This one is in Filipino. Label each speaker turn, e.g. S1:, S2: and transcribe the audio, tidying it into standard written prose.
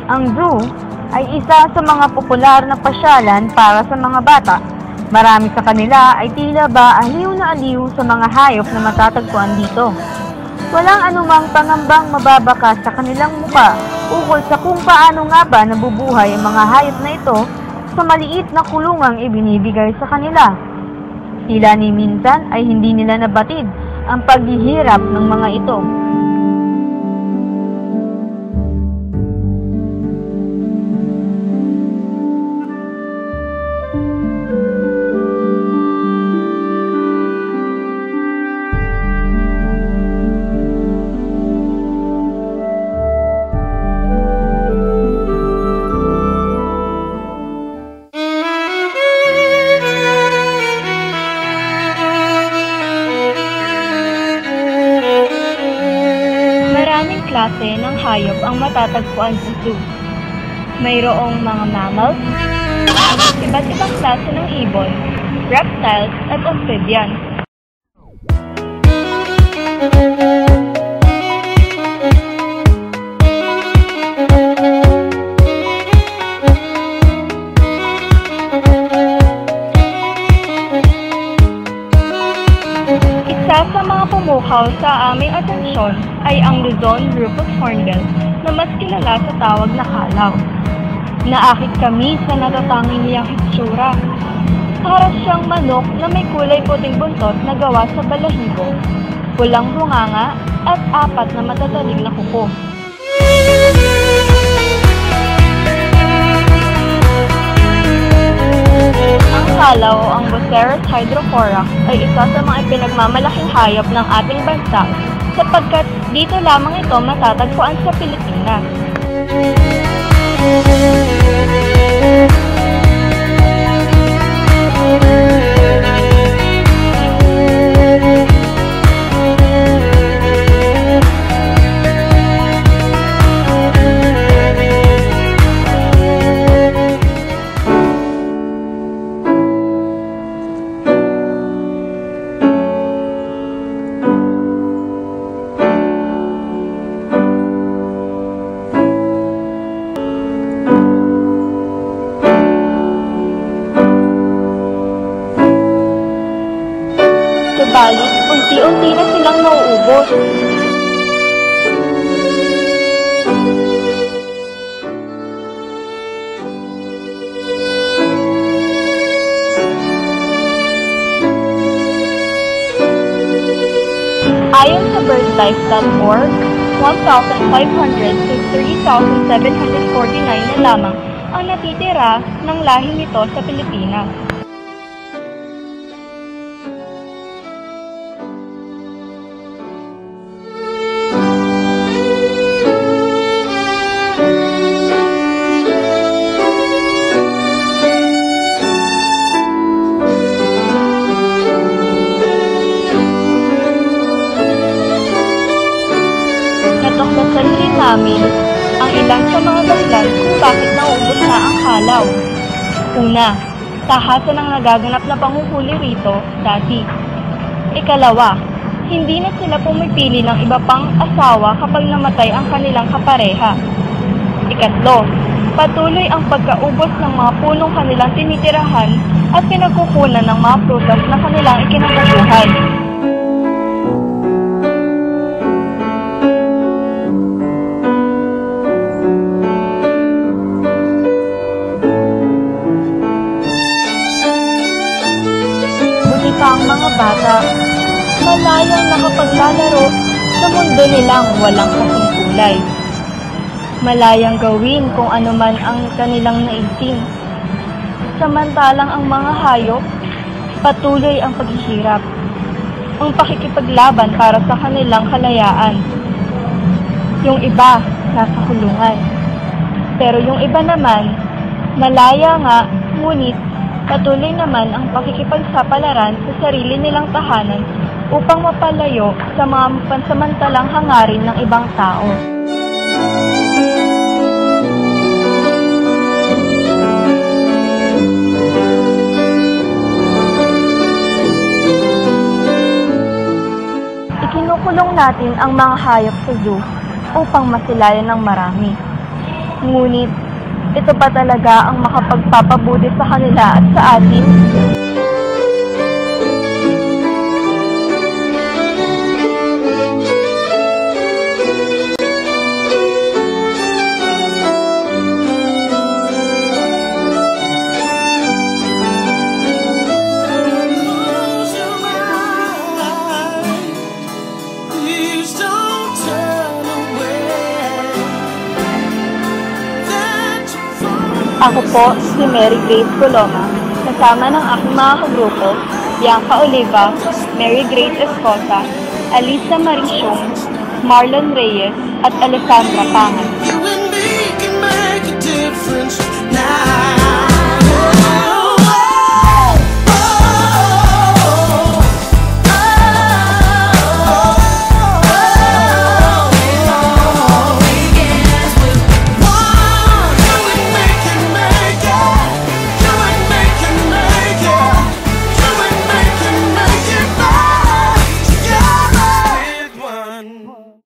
S1: Ang zoo ay isa sa mga popular na pasyalan para sa mga bata. Marami sa kanila ay tila ba aliw na aliw sa mga hayop na matatagpuan dito. Walang anumang pangambang mababaka sa kanilang muka ukol sa kung paano nga ba nabubuhay ang mga hayop na ito sa maliit na kulungang ibinibigay sa kanila. Tila ni minsan ay hindi nila nabatid ang paghihirap ng mga ito. Maraming klase ng hayop ang matatagpuan sa zoo. Mayroong mga mammals, iba't ibang klase ng ibon, reptiles at amphibians. Isa sa mga pumukaw sa aming atensyon ay ang Luzon rufous hornbill na mas kilala sa tawag na kalaw. Naakit kami sa natatanging niyang hitsura. Para siyang manok na may kulay puting buntot na gawa sa balahibo, pulang bunganga at 4 na matatalim na kuko. Ang kalaw o ang Buceras hydrophora ay isa sa mga ipinagmamalaking hayop ng ating bansa sapagkat dito lamang ito matatagpuan sa Pilipinas. Subalit, unti-unti na silang nauubos. Ayon sa birdlife.org, 1,500 to 3,749 na lamang ang natitira ng lahi nito sa Pilipinas. Natuklasan rin namin ang ilang sa mga dahilan kung bakit nauubos na ang kalaw. Una, tahasan ang nagaganap na panghuhuli rito dati. Ikalawa, hindi na sila pumipili ng iba pang asawa kapag namatay ang kanilang kapareha. Ikatlo, patuloy ang pagkaubos ng mga punong kanilang tinitirahan at pinagkukunan ng mga prutas na kanilang ikinabubuhay. Ang mga bata, malayang nakapaglalaro sa mundo nilang walang kasing kulay. Malayang gawin kung anuman ang kanilang naisin. Samantalang ang mga hayop, patuloy ang paghihirap, ang pakikipaglaban para sa kanilang kalayaan. Yung iba, nasa kulungan. Pero yung iba naman, malaya nga, ngunit patuloy naman ang pakikipagsapalaran sa sarili nilang tahanan upang mapalayo sa mga pansamantalang hangarin ng ibang tao. Ikinukulong natin ang mga hayop sa zoo upang masilayan ng marami. Ngunit, ito ba talaga ang makapagpapabuti sa kanila at sa atin? Ako po si Mary Grace Coloma, kasama ng aking mga kagrupo, Bianca Oliva, Mary Grace Escosa, Alisa Marichong, Marlon Reyes, at Alessandra Pangan.